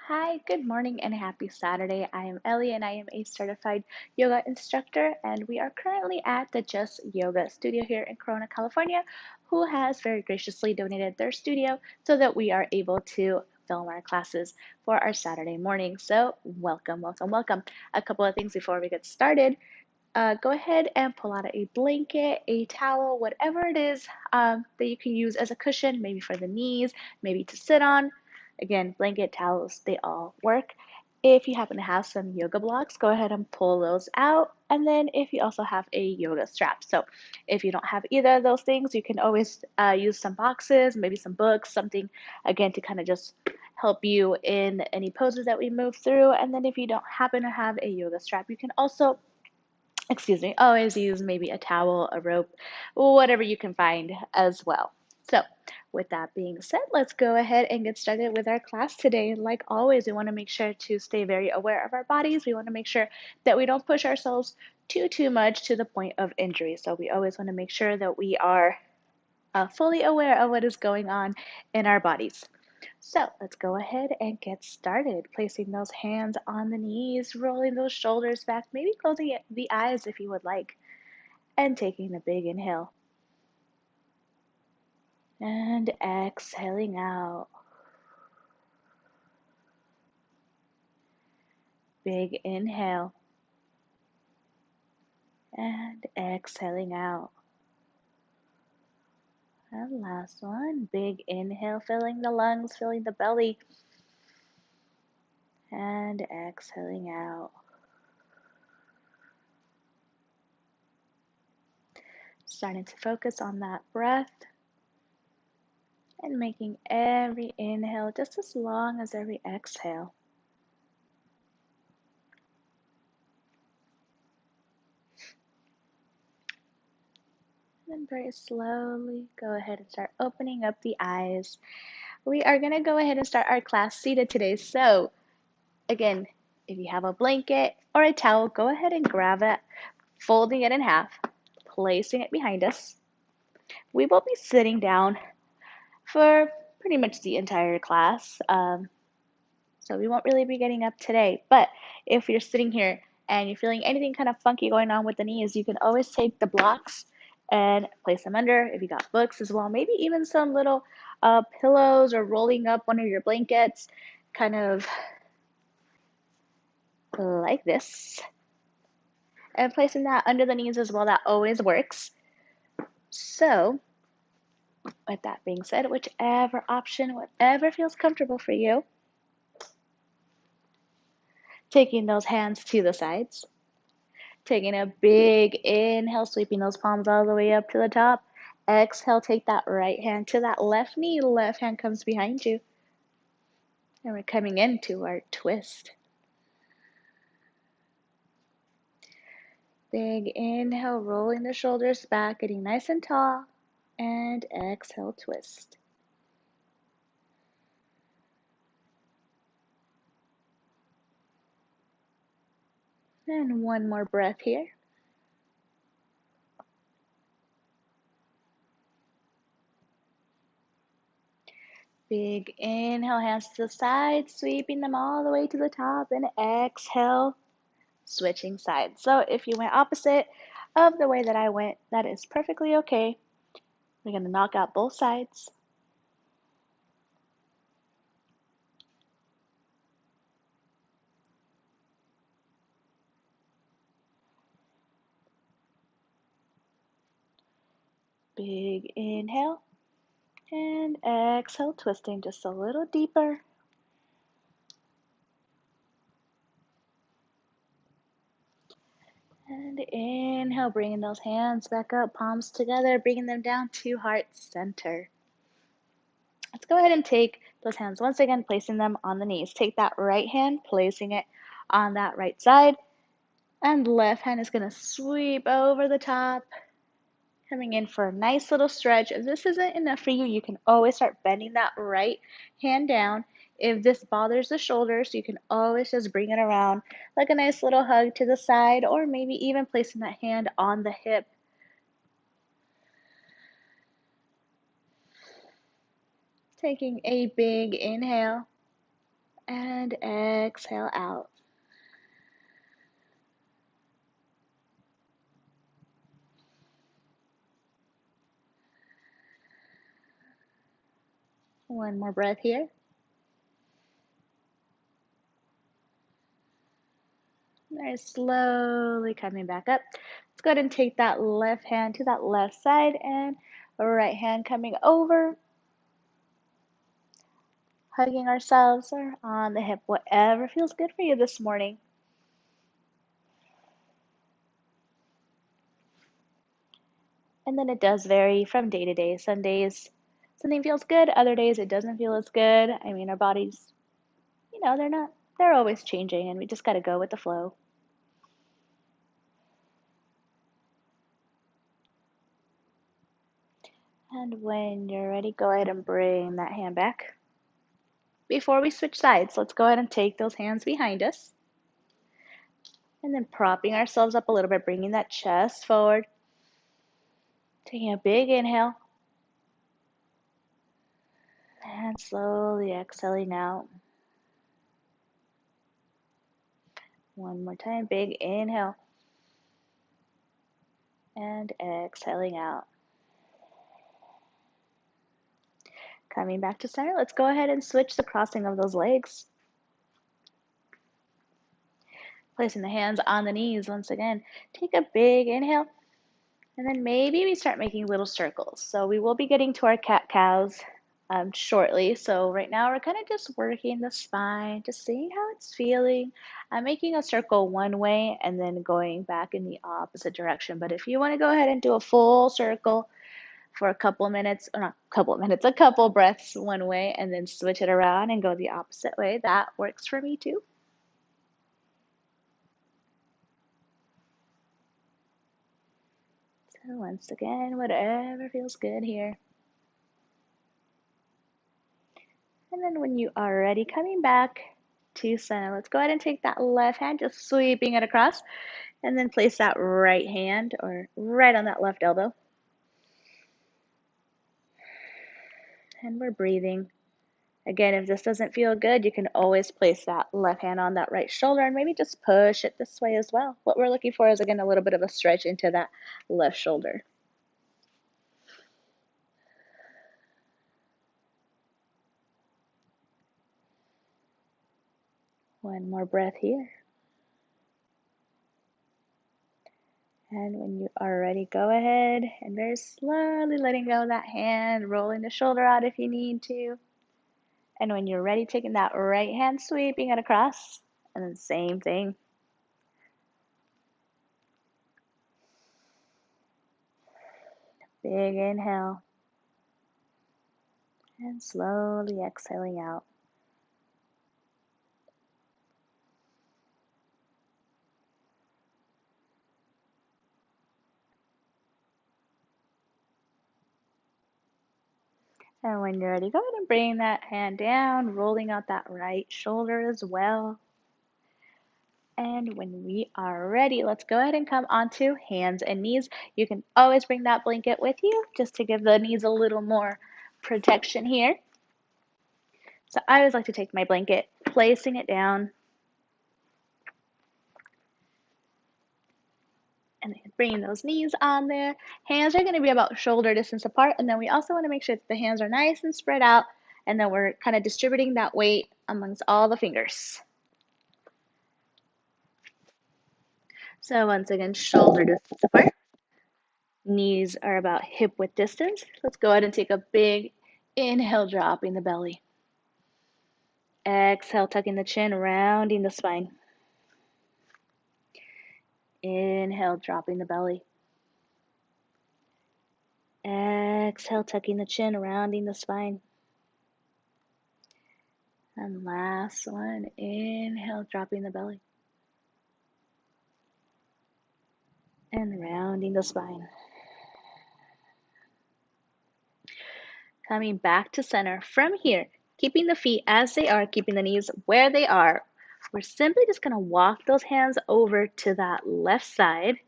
Hi, good morning and happy Saturday. I am Ellie and I am a certified yoga instructor, and we are currently at the Just Yoga studio here in Corona, California, who has very graciously donated their studio so that we are able to film our classes for our Saturday morning. So, welcome, welcome, welcome. A couple of things before we get started. Go ahead and pull out a blanket, a towel, whatever it is that you can use as a cushion, maybe for the knees, maybe to sit on. Again, blanket, towels, they all work. If you happen to have some yoga blocks, go ahead and pull those out. And then if you also have a yoga strap. So if you don't have either of those things, you can always use some boxes, maybe some books, something, again, to kind of just help you in any poses that we move through. And then if you don't happen to have a yoga strap, you can also always use maybe a towel, a rope, whatever you can find as well. So, with that being said, let's go ahead and get started with our class today. Like always, we want to make sure to stay very aware of our bodies. We want to make sure that we don't push ourselves too much to the point of injury. So, we always want to make sure that we are fully aware of what is going on in our bodies. So let's go ahead and get started. Placing those hands on the knees, rolling those shoulders back, maybe closing the eyes if you would like, and taking a big inhale. And exhaling out. Big inhale. And exhaling out. And last one, big inhale, filling the lungs, filling the belly. And exhaling out. Starting to focus on that breath. And making every inhale just as long as every exhale. And very slowly go ahead and start opening up the eyes. We are going to go ahead and start our class seated today. So, again, if you have a blanket or a towel, go ahead and grab it, folding it in half, placing it behind us. We will be sitting down for pretty much the entire class. So we won't really be getting up today. But if you're sitting here and you're feeling anything kind of funky going on with the knees, you can always take the blocks and place them under. If you got books as well, maybe even some little pillows or rolling up one of your blankets, kind of like this. And placing that under the knees as well, that always works. So, with that being said, whichever option, whatever feels comfortable for you, taking those hands to the sides. Taking a big inhale, sweeping those palms all the way up to the top. Exhale, take that right hand to that left knee. Left hand comes behind you. And we're coming into our twist. Big inhale, rolling the shoulders back, getting nice and tall. And exhale, twist. And one more breath here. Big inhale, hands to the side, sweeping them all the way to the top. And exhale, switching sides. So if you went opposite of the way that I went, that is perfectly okay. We're going to knock out both sides. Big inhale and exhale, twisting just a little deeper. And inhale, bringing those hands back up, palms together, bringing them down to heart center. Let's go ahead and take those hands once again, placing them on the knees. Take that right hand, placing it on that right side, and left hand is going to sweep over the top, coming in for a nice little stretch. If this isn't enough for you, you can always start bending that right hand down. If this bothers the shoulders, you can always just bring it around like a nice little hug to the side, or maybe even placing that hand on the hip. Taking a big inhale And exhale out. One more breath here. Very slowly coming back up. Let's go ahead and take that left hand to that left side and right hand coming over, hugging ourselves or on the hip, whatever feels good for you this morning. And then it does vary from day to day. Some days something feels good, other days it doesn't feel as good. I mean, our bodies, they're always changing and we just got to go with the flow. And when you're ready, go ahead and bring that hand back. Before we switch sides, let's go ahead and take those hands behind us. And then propping ourselves up a little bit, bringing that chest forward. Taking a big inhale. And slowly exhaling out. One more time, big inhale. And exhaling out. Coming back to center, let's go ahead and switch the crossing of those legs. Placing the hands on the knees once again. Take a big inhale. And then maybe we start making little circles. So we will be getting to our cat-cows shortly. So right now we're kind of just working the spine, just seeing how it's feeling. I'm making a circle one way and then going back in the opposite direction. But if you want to go ahead and do a full circle for a couple minutes, or not a couple minutes, a couple breaths one way and then switch it around and go the opposite way, that works for me too. So once again, whatever feels good here. And then when you are ready, coming back to center, let's go ahead and take that left hand, just sweeping it across, and then place that right hand or right on that left elbow. And we're breathing. Again, if this doesn't feel good, you can always place that left hand on that right shoulder and maybe just push it this way as well. What we're looking for is, again, a little bit of a stretch into that left shoulder. One more breath here. And when you are ready, go ahead and very slowly letting go of that hand, rolling the shoulder out if you need to. And when you're ready, taking that right hand, sweeping it across, and then same thing. Big inhale. And slowly exhaling out. And when you're ready, go ahead and bring that hand down, rolling out that right shoulder as well. And when we are ready, let's go ahead and come onto hands and knees. You can always bring that blanket with you just to give the knees a little more protection here. So I always like to take my blanket, placing it down, and then bringing those knees on there. Hands are going to be about shoulder distance apart, and then we also want to make sure that the hands are nice and spread out, and then we're kind of distributing that weight amongst all the fingers. So once again, shoulder distance apart. Knees are about hip width distance. Let's go ahead and take a big inhale, dropping the belly. Exhale, tucking the chin, rounding the spine. Inhale, dropping the belly. Exhale, tucking the chin, rounding the spine. And last one, inhale, dropping the belly. And rounding the spine. Coming back to center from here, keeping the feet as they are, keeping the knees where they are. We're simply just going to walk those hands over to that left side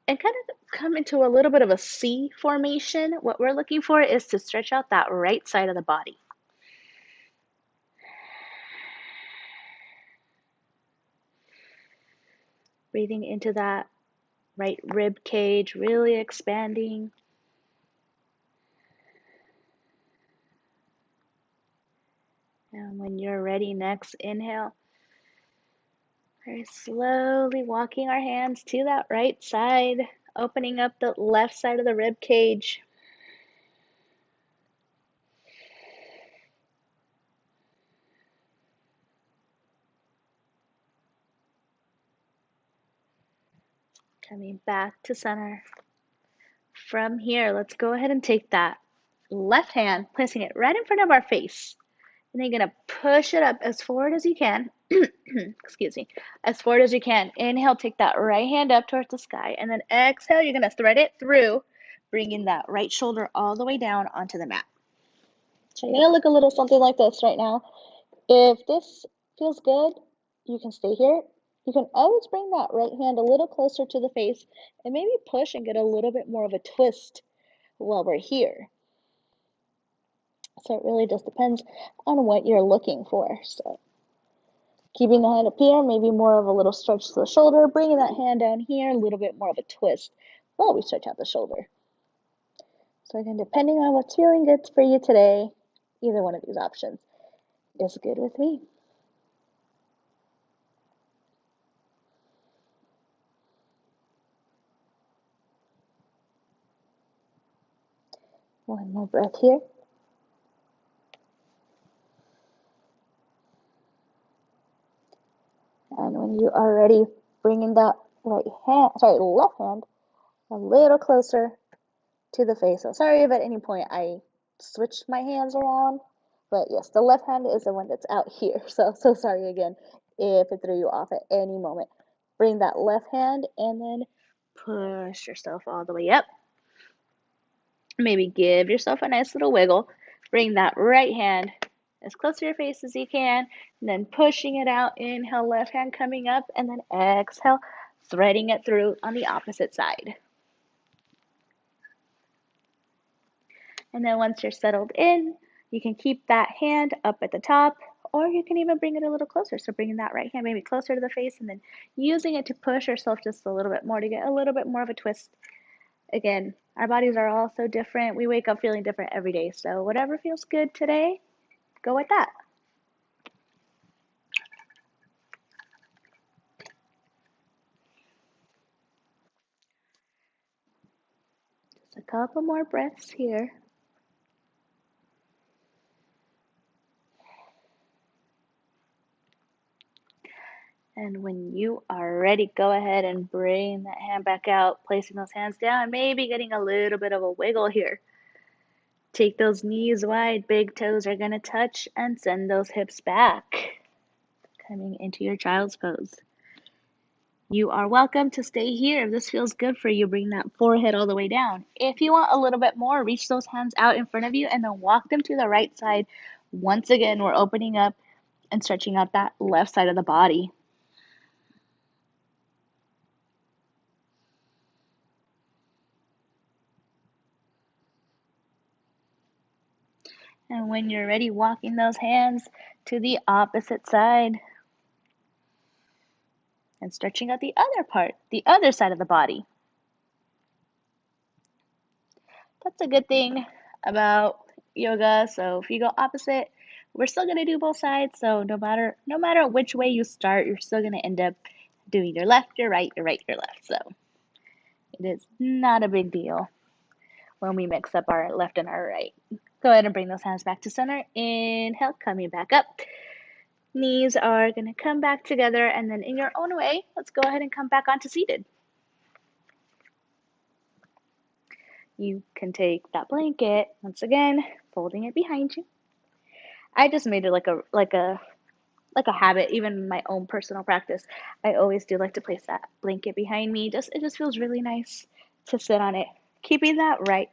and kind of come into a little bit of a C formation. What we're looking for is to stretch out that right side of the body. Breathing into that right rib cage, really expanding. And when you're ready, next inhale. Very slowly walking our hands to that right side, opening up the left side of the rib cage. Coming back to center. From here, let's go ahead and take that left hand, placing it right in front of our face. And then you're going to push it up as forward as you can. Excuse me. As forward as you can. Inhale, take that right hand up towards the sky. And then exhale, you're going to thread it through, bringing that right shoulder all the way down onto the mat. So you're going to look a little something like this right now. If this feels good, you can stay here. You can always bring that right hand a little closer to the face and maybe push and get a little bit more of a twist while we're here. So it really just depends on what you're looking for. So keeping the hand up here, maybe more of a little stretch to the shoulder, bringing that hand down here, a little bit more of a twist while we stretch out the shoulder. So again, depending on what's feeling good for you today, either one of these options is good with me. One more breath here. And when you are ready, bringing that left hand a little closer to the face. So sorry if at any point I switched my hands around, but yes, the left hand is the one that's out here. So sorry again if it threw you off at any moment. Bring that left hand and then push yourself all the way up. Maybe give yourself a nice little wiggle. Bring that right hand as close to your face as you can, and then pushing it out. Inhale, left hand coming up, and then exhale, threading it through on the opposite side. And then once you're settled in, you can keep that hand up at the top, or you can even bring it a little closer. So bringing that right hand maybe closer to the face and then using it to push yourself just a little bit more to get a little bit more of a twist. Again, our bodies are all so different. We wake up feeling different every day. So whatever feels good today, go with that. Just a couple more breaths here. And when you are ready, go ahead and bring that hand back out, placing those hands down, maybe getting a little bit of a wiggle here. Take those knees wide, big toes are going to touch, and send those hips back, coming into your child's pose. You are welcome to stay here. If this feels good for you, bring that forehead all the way down. If you want a little bit more, reach those hands out in front of you and then walk them to the right side. Once again, we're opening up and stretching out that left side of the body. And when you're ready, walking those hands to the opposite side and stretching out the other part, the other side of the body. That's a good thing about yoga. So if you go opposite, we're still going to do both sides. So no matter which way you start, you're still going to end up doing your left, your right, your right, your left. So it is not a big deal when we mix up our left and our right. Go ahead and bring those hands back to center. Inhale, coming back up. Knees are going to come back together, and then in your own way, let's go ahead and come back onto seated. You can take that blanket, once again, folding it behind you. I just made it like a habit, even my own personal practice. I always do like to place that blanket behind me. It just feels really nice to sit on it. Keeping that right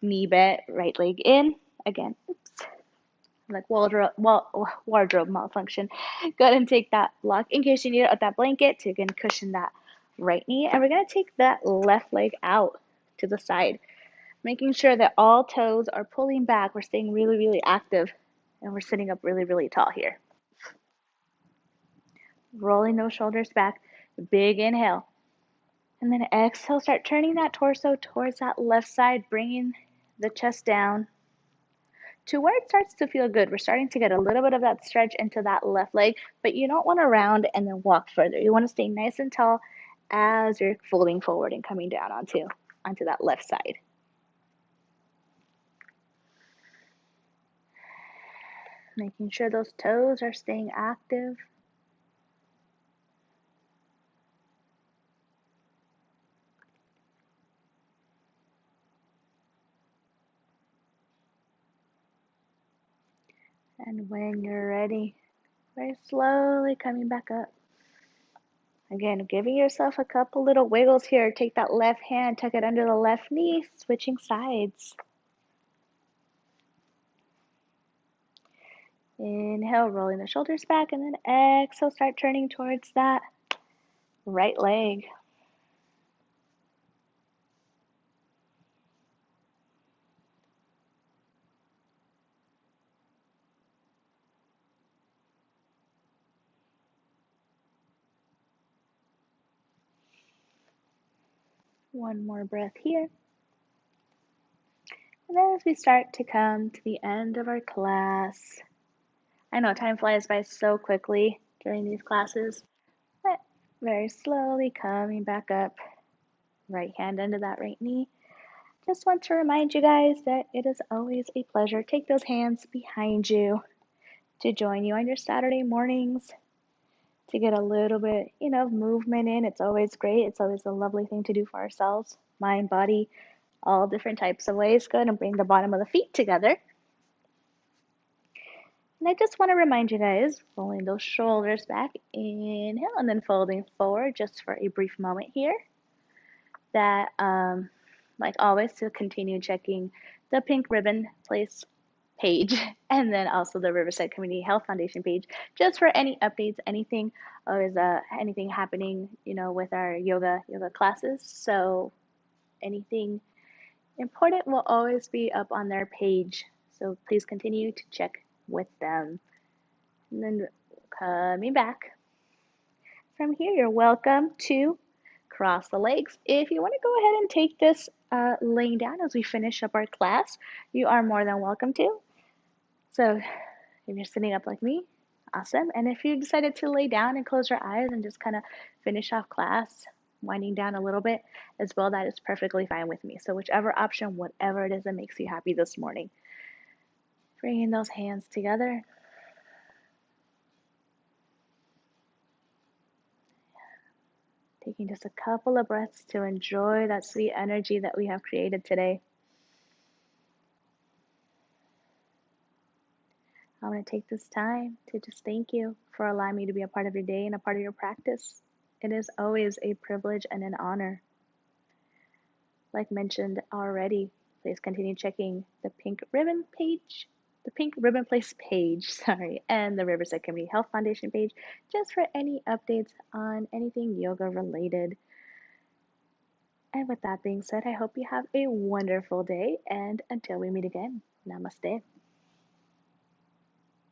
knee bent, right leg in. Again, oops, like wardrobe malfunction. Go ahead and take that block in case you need it, that blanket to again cushion that right knee. And we're gonna take that left leg out to the side, making sure that all toes are pulling back. We're staying really, really active, and we're sitting up really, really tall here. Rolling those shoulders back, Big inhale. And then exhale, start turning that torso towards that left side, bringing the chest down to where it starts to feel good. We're starting to get a little bit of that stretch into that left leg, but you don't want to round and then walk further. You want to stay nice and tall as you're folding forward and coming down onto that left side. Making sure those toes are staying active. And when you're ready, very slowly coming back up. Again, giving yourself a couple little wiggles here. Take that left hand, tuck it under the left knee, switching sides. Inhale, rolling the shoulders back, and then exhale, start turning towards that right leg. One more breath here. And then as we start to come to the end of our class, I know time flies by so quickly during these classes, but very slowly coming back up, right hand under that right knee. Just want to remind you guys that it is always a pleasure. Take those hands behind you to join you on your Saturday mornings to get a little bit, of movement in. It's always great. It's always a lovely thing to do for ourselves, mind, body, all different types of ways. Go ahead and bring the bottom of the feet together. And I just want to remind you guys, rolling those shoulders back, inhale, and then folding forward just for a brief moment here. That, like always, to continue checking the pink ribbon place page and then also the Riverside Community Health Foundation page just for any updates, anything, or is anything happening, with our yoga classes. So anything important will always be up on their page. So please continue to check with them. And then coming back from here, you're welcome to cross the legs. If you want to go ahead and take this laying down as we finish up our class, you are more than welcome to. So if you're sitting up like me, awesome. And if you decided to lay down and close your eyes and just kind of finish off class, winding down a little bit as well, that is perfectly fine with me. So whichever option, whatever it is that makes you happy this morning. Bringing those hands together. Taking just a couple of breaths to enjoy that sweet energy that we have created today. I want to take this time to just thank you for allowing me to be a part of your day and a part of your practice. It is always a privilege and an honor. Like mentioned already, please continue checking the Pink Ribbon page, the Pink Ribbon Place page, and the Riverside Community Health Foundation page, just for any updates on anything yoga related. And with that being said, I hope you have a wonderful day, and until we meet again, namaste.